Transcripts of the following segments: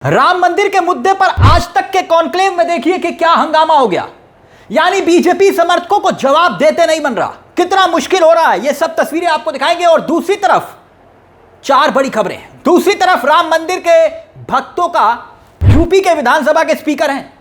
राम मंदिर के मुद्दे पर आज तक के कॉन्क्लेव में देखिए कि क्या हंगामा हो गया। यानी बीजेपी समर्थकों को जवाब देते नहीं बन रहा, कितना मुश्किल हो रहा है, ये सब तस्वीरें आपको दिखाएंगे। और दूसरी तरफ चार बड़ी खबरें हैं। दूसरी तरफ राम मंदिर के भक्तों का यूपी के विधानसभा के स्पीकर हैं,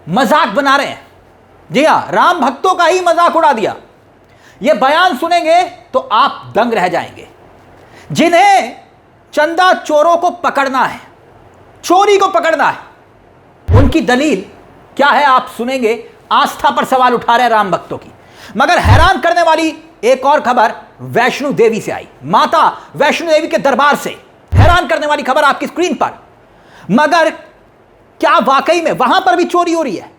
मजाक बना रहे हैं। जी हां, राम भक्तों का ही मजाक उड़ा दिया। यह बयान सुनेंगे तो आप दंग रह जाएंगे। जिन्हें चंदा चोरों को पकड़ना है, चोरी को पकड़ना है, उनकी दलील क्या है आप सुनेंगे। आस्था पर सवाल उठा रहे राम भक्तों की। मगर हैरान करने वाली एक और खबर वैष्णो देवी से आई, माता वैष्णो देवी के दरबार से। हैरान करने वाली खबर आपकी स्क्रीन पर। मगर क्या वाकई में वहां पर भी चोरी हो रही है?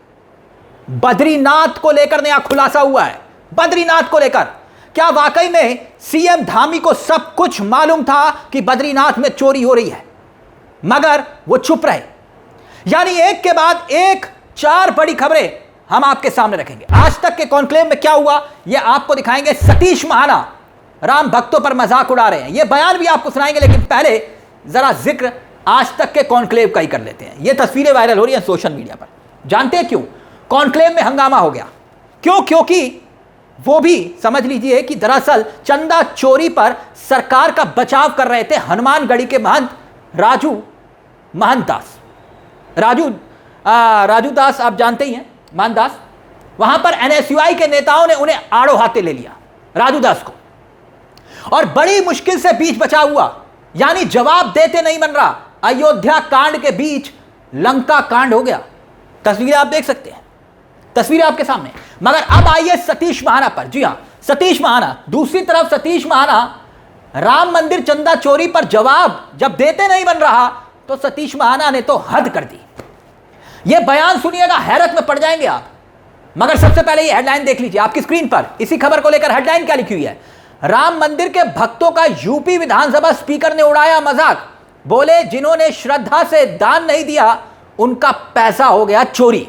बद्रीनाथ को लेकर नया खुलासा हुआ है। बद्रीनाथ को लेकर क्या वाकई में सीएम धामी को सब कुछ मालूम था कि बद्रीनाथ में चोरी हो रही है, मगर वो चुप रहे? यानी एक के बाद एक चार बड़ी खबरें हम आपके सामने रखेंगे। आज तक के कॉन्क्लेव में क्या हुआ यह आपको दिखाएंगे। सतीश महाना राम भक्तों पर मजाक उड़ा रहे हैं, यह बयान भी आपको सुनाएंगे। लेकिन पहले जरा जिक्र आज तक के कॉन्क्लेव का ही कर लेते हैं। यह तस्वीरें वायरल हो रही हैं सोशल मीडिया पर। जानते हैं क्यों कॉन्क्लेव में हंगामा हो गया? क्योंकि वो भी समझ लीजिए कि दरअसल चंदा चोरी पर सरकार का बचाव कर रहे थे हनुमानगढ़ी के महंत महंत दास। राजू दास आप जानते ही हैं, महंत दास। वहां पर एनएसयूआई के नेताओं ने उन्हें आड़ो हाथे ले लिया, राजू दास को, और बड़ी मुश्किल से बीच बचाव हुआ। यानी जवाब देते नहीं बन रहा। अयोध्या कांड के बीच लंका कांड हो गया। तस्वीरें आप देख सकते हैं, तस्वीरें आपके सामने। मगर अब आइए सतीश महाना पर। जी हां, सतीश महाना। दूसरी तरफ सतीश महाना राम मंदिर चंदा चोरी पर जवाब जब देते नहीं बन रहा तो सतीश महाना ने तो हद कर दी। यह बयान सुनिएगा, हैरत में पड़ जाएंगे आप। मगर सबसे पहले यह हेडलाइन देख लीजिए आपकी स्क्रीन पर। इसी खबर को लेकर हेडलाइन क्या लिखी हुई है? राम मंदिर के भक्तों का यूपी विधानसभा स्पीकर ने उड़ाया मजाक। बोले जिन्होंने श्रद्धा से दान नहीं दिया उनका पैसा हो गया चोरी।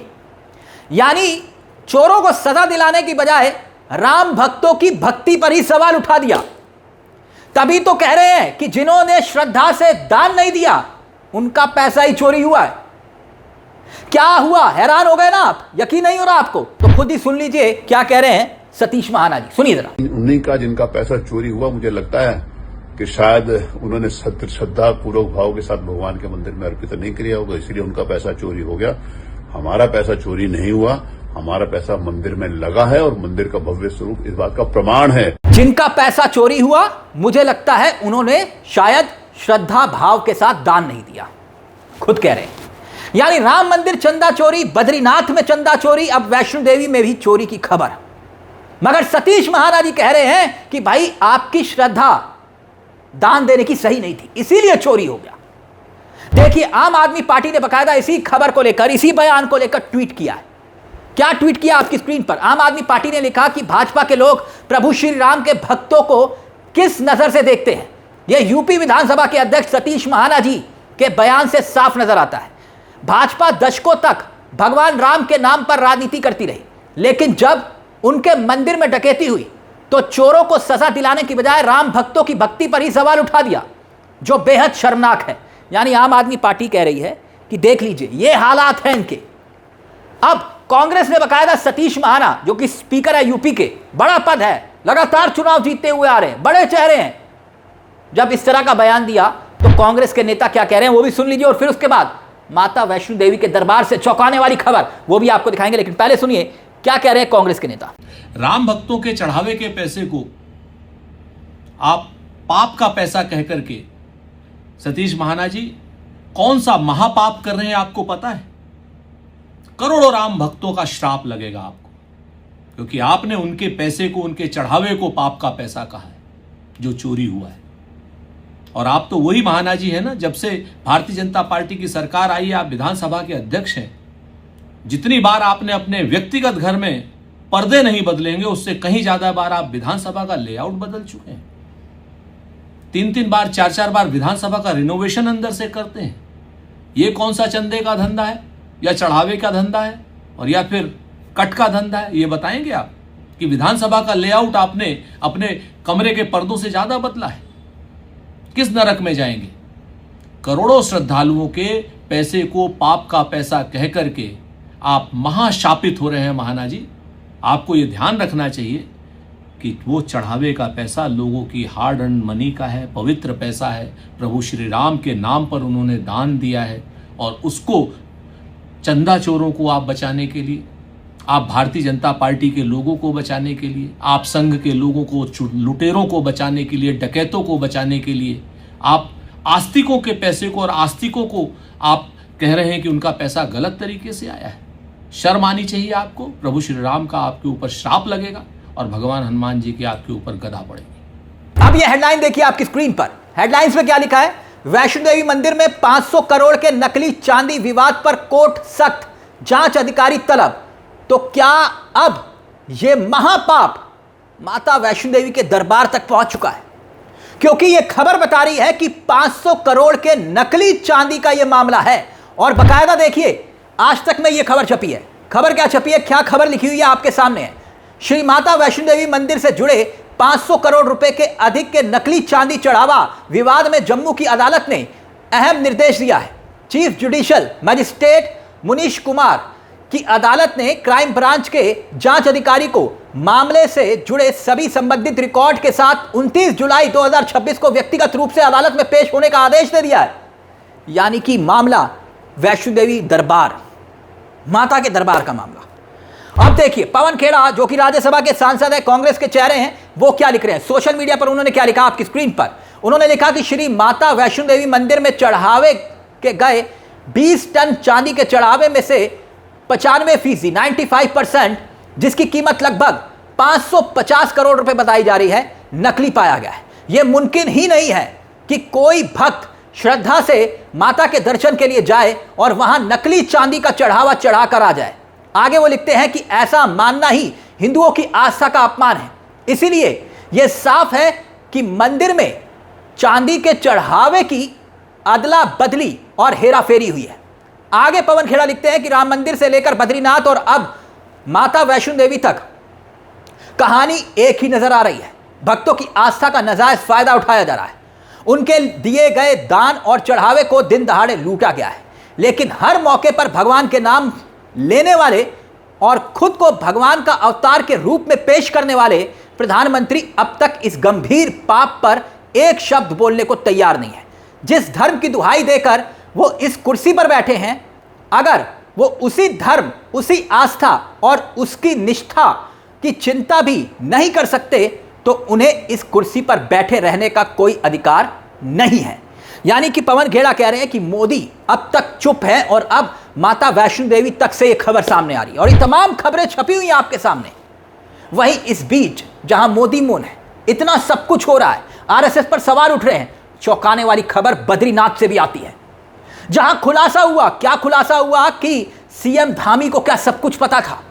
यानी चोरों को सजा दिलाने की बजाय राम भक्तों की भक्ति पर ही सवाल उठा दिया। तभी तो कह रहे हैं कि जिन्होंने श्रद्धा से दान नहीं दिया उनका पैसा ही चोरी हुआ है। क्या हुआ? हैरान हो गए ना आप? यकीन नहीं हो रहा आपको? तो खुद ही सुन लीजिए क्या कह रहे हैं सतीश महाना जी। सुनिए जरा। उन्हीं का जिनका पैसा चोरी हुआ, मुझे लगता है कि शायद उन्होंने श्रद्धा पूर्वक भाव के साथ भगवान के मंदिर में अर्पित नहीं किया होगा, इसलिए उनका पैसा चोरी हो गया। हमारा पैसा चोरी नहीं हुआ, हमारा पैसा मंदिर में लगा है और मंदिर का भव्य स्वरूप इस बात का प्रमाण है। जिनका पैसा चोरी हुआ, मुझे लगता है उन्होंने शायद श्रद्धा भाव के साथ दान नहीं दिया, खुद कह रहे हैं। यानी राम मंदिर चंदा चोरी, बद्रीनाथ में चंदा चोरी, अब वैष्णो देवी में भी चोरी की खबर। मगर सतीश महाना जी कह रहे हैं कि भाई आपकी श्रद्धा दान देने की सही नहीं थी, इसीलिए चोरी हो गया। देखिए, आम आदमी पार्टी ने बकायदा इसी खबर को लेकर, इसी बयान को लेकर ट्वीट किया है। क्या ट्वीट किया आपकी स्क्रीन पर? आम आदमी पार्टी ने लिखा कि भाजपा के लोग प्रभु श्री राम के भक्तों को किस नजर से देखते हैं, यह यूपी विधानसभा के अध्यक्ष सतीश महाना जी के बयान से साफ नजर आता है। भाजपा दशकों तक भगवान राम के नाम पर राजनीति करती रही, लेकिन जब उनके मंदिर में डकैती हुई तो चोरों को सजा दिलाने की बजाय राम भक्तों की भक्ति पर ही सवाल उठा दिया, जो बेहद शर्मनाक है। यानी आम आदमी पार्टी कह रही है कि देख लीजिए ये हालात हैं इनके। अब कांग्रेस ने बकायदा सतीश महाना, जो कि स्पीकर है यूपी के, बड़ा पद है, लगातार चुनाव जीतते हुए आ रहे हैं, बड़े चेहरे हैं, जब इस तरह का बयान दिया तो कांग्रेस के नेता क्या कह रहे हैं वो भी सुन लीजिए। और फिर उसके बाद माता वैष्णो देवी के दरबार से चौंकाने वाली खबर वो भी आपको दिखाएंगे। लेकिन पहले सुनिए क्या कह रहे हैं कांग्रेस के नेता। राम भक्तों के चढ़ावे के पैसे को आप पाप का पैसा कहकर के सतीश महाना जी कौन सा महापाप कर रहे हैं आपको पता है? करोड़ों राम भक्तों का श्राप लगेगा आपको, क्योंकि आपने उनके पैसे को, उनके चढ़ावे को पाप का पैसा कहा है जो चोरी हुआ है। और आप तो वही महाना जी है ना, जब से भारतीय जनता पार्टी की सरकार आई है आप विधानसभा के अध्यक्ष हैं। जितनी बार आपने अपने व्यक्तिगत घर में पर्दे नहीं बदलेंगे, उससे कहीं ज्यादा बार आप विधानसभा का लेआउट बदल चुके हैं। 3-3 बार, 4-4 बार विधानसभा का रिनोवेशन अंदर से करते हैं। ये कौन सा चंदे का धंधा है, या चढ़ावे का धंधा है, और या फिर कट का धंधा है? ये बताएंगे आप कि विधानसभा का लेआउट आपने अपने कमरे के पर्दों से ज्यादा बदला है? किस नरक में जाएंगे? करोड़ों श्रद्धालुओं के पैसे को पाप का पैसा कह करके आप महाशापित हो रहे हैं महाना जी। आपको ये ध्यान रखना चाहिए कि वो चढ़ावे का पैसा लोगों की हार्ड अर्न मनी का है, पवित्र पैसा है, प्रभु श्री राम के नाम पर उन्होंने दान दिया है, और उसको चंदा चोरों को आप बचाने के लिए, आप भारतीय जनता पार्टी के लोगों को बचाने के लिए, आप संघ के लोगों को, लुटेरों को बचाने के लिए, डकैतों को बचाने के लिए, आप आस्तिकों के पैसे को और आस्तिकों को आप कह रहे हैं कि उनका पैसा गलत तरीके से आया है। शर्म आनी चाहिए आपको। प्रभु श्री राम का आपके ऊपर श्राप लगेगा और भगवान हनुमान जी की आपके ऊपर गदा पड़ेगी। अब यह हेडलाइन देखिए आपकी स्क्रीन पर। हेडलाइंस में क्या लिखा है? वैष्णो देवी मंदिर में 500 करोड़ के नकली चांदी विवाद पर कोर्ट सख्त, जांच अधिकारी तलब। तो क्या अब यह महापाप माता वैष्णो देवी के दरबार तक पहुंच चुका है? क्योंकि यह खबर बता रही है कि 500 करोड़ के नकली चांदी का यह मामला है। और बकायदा देखिए आज तक में यह खबर छपी है। खबर क्या छपी है, क्या खबर लिखी हुई है आपके सामने है। श्री माता वैष्णो देवी मंदिर से जुड़े 500 करोड़ रुपए के अधिक के नकली चांदी चढ़ावा विवाद में जम्मू की अदालत ने अहम निर्देश दिया है। Chief judicial magistrate Munish Kumar की अदालत ने क्राइम ब्रांच के जांच अधिकारी को मामले से जुड़े सभी संबंधित रिकॉर्ड के साथ 29 जुलाई 2026 को व्यक्तिगत रूप से अदालत में पेश होने का आदेश दे दिया है। यानी कि मामला वैष्णो देवी दरबार, माता के दरबार का मामला। अब देखिए पवन खेड़ा जो कि राज्यसभा के सांसद है, कांग्रेस के चेहरे हैं, वो क्या लिख रहे हैं सोशल मीडिया पर। उन्होंने क्या लिखा आपकी स्क्रीन पर? उन्होंने लिखा कि श्री माता वैष्णो देवी मंदिर में चढ़ावे के गए 20 टन चांदी के चढ़ावे में से 95%, 95%, जिसकी कीमत लगभग 550 करोड़ रुपए बताई जा रही है, नकली पाया गया है। यह मुमकिन ही नहीं है कि कोई भक्त श्रद्धा से माता के दर्शन के लिए जाए और वहां नकली चांदी का चढ़ावा चढ़ाकर आ जाए। आगे वो लिखते हैं कि ऐसा मानना ही हिंदुओं की आस्था का अपमान है। इसीलिए यह साफ है कि मंदिर में चांदी के चढ़ावे की अदला बदली और हेराफेरी हुई है। आगे पवन खेड़ा लिखते हैं कि राम मंदिर से लेकर बद्रीनाथ और अब माता वैष्णो देवी तक कहानी एक ही नजर आ रही है। भक्तों की आस्था का नाजायज फायदा उठाया जा रहा है। उनके दिए गए दान और चढ़ावे को दिन दहाड़े लूटा गया है। लेकिन हर मौके पर भगवान के नाम लेने वाले और खुद को भगवान का अवतार के रूप में पेश करने वाले प्रधानमंत्री अब तक इस गंभीर पाप पर एक शब्द बोलने को तैयार नहीं है। जिस धर्म की दुहाई देकर वो इस कुर्सी पर बैठे हैं, अगर वो उसी धर्म, उसी आस्था और उसकी निष्ठा की चिंता भी नहीं कर सकते तो उन्हें इस कुर्सी पर बैठे रहने का कोई अधिकार नहीं है। यानी कि पवन खेड़ा कह रहे हैं कि मोदी अब तक चुप है और अब माता वैष्णो देवी तक से यह खबर सामने आ रही है और ये तमाम खबरें छपी हुई हैं आपके सामने। वहीं इस बीच जहां मोदी मौन है, इतना सब कुछ हो रहा है, आरएसएस पर सवाल उठ रहे हैं, चौंकाने वाली खबर बद्रीनाथ से भी आती है, जहां खुलासा हुआ, क्या खुलासा हुआ कि सीएम धामी को क्या सब कुछ पता था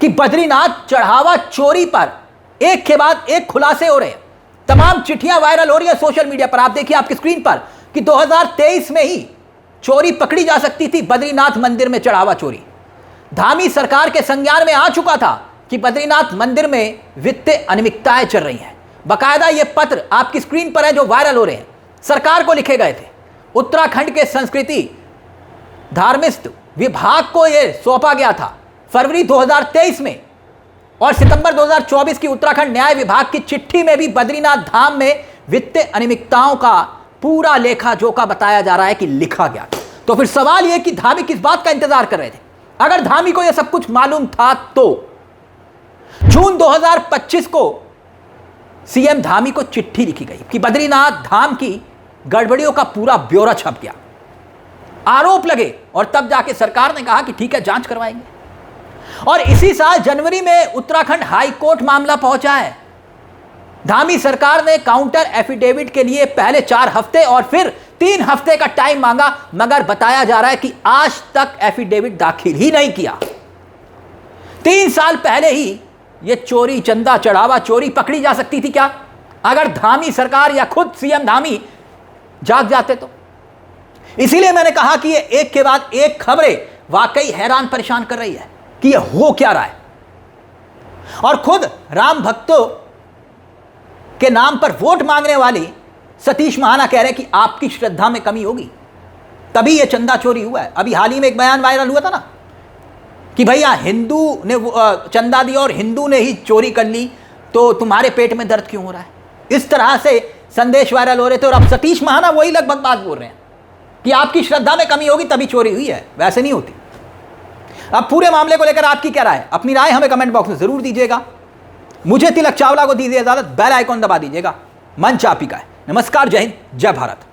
कि बद्रीनाथ चढ़ावा चोरी पर एक के बाद एक खुलासे हो रहे हैं। तमाम चिट्ठियां वायरल हो रही है सोशल मीडिया पर। आप देखिए आपकी स्क्रीन पर कि 2023 में ही चोरी पकड़ी जा सकती थी, बद्रीनाथ मंदिर में चढ़ावा चोरी। धामी सरकार के संज्ञान में आ चुका था कि बद्रीनाथ मंदिर में वित्तीय अनियमितताएं चल रही हैं। बकायदा ये पत्र आपकी स्क्रीन पर है जो वायरल हो रहे हैं, सरकार को लिखे गए थे। उत्तराखंड के संस्कृति धार्मिक विभाग को यह सौंपा गया था फरवरी 2023 में, और सितंबर 2024 की उत्तराखंड न्याय विभाग की चिट्ठी में भी बद्रीनाथ धाम में वित्तीय अनियमितताओं का पूरा लेखा जोखा बताया जा रहा है कि लिखा गया। तो फिर सवाल यह कि धामी किस बात का इंतजार कर रहे थे? अगर धामी को यह सब कुछ मालूम था तो जून 2025 को सीएम धामी को चिट्ठी लिखी गई कि बद्रीनाथ धाम की गड़बड़ियों का पूरा ब्यौरा छप गया, आरोप लगे, और तब जाके सरकार ने कहा कि ठीक है जांच करवाएंगे। और इसी साल जनवरी में उत्तराखंड हाई कोर्ट मामला पहुंचा है। धामी सरकार ने काउंटर एफिडेविट के लिए पहले 4 हफ्ते और फिर 3 हफ्ते का टाइम मांगा, मगर बताया जा रहा है कि आज तक एफिडेविट दाखिल ही नहीं किया। 3 साल पहले ही यह चोरी, चंदा चढ़ावा चोरी पकड़ी जा सकती थी क्या, अगर धामी सरकार या खुद सीएम धामी जाग जाते तो। इसीलिए मैंने कहा कि ये एक के बाद एक खबरें वाकई हैरान परेशान कर रही है कि ये हो क्या रहा है। और खुद राम भक्तों के नाम पर वोट मांगने वाली सतीश महाना कह रहे हैं कि आपकी श्रद्धा में कमी होगी। तभी ये चंदा चोरी हुआ है। अभी हाल ही में एक बयान वायरल हुआ था ना कि भैया हिंदू ने चंदा दिया और हिंदू ने ही चोरी कर ली, तो तुम्हारे पेट में दर्द क्यों हो रहा है? इस तरह से संदेश वायरल हो रहे थे। और अब सतीश महाना वही लगभग बात बोल रहे हैं कि आपकी श्रद्धा में कमी होगी तभी चोरी हुई है, वैसे नहीं होती। अब पूरे मामले को लेकर आपकी क्या राय है? अपनी राय हमें कमेंट बॉक्स में जरूर दीजिएगा। मुझे तिलक चावला को दीजिए इजाजत, बेल आइकॉन दबा दीजिएगा। मंच आप ही का है। नमस्कार, जय हिंद, जय भारत।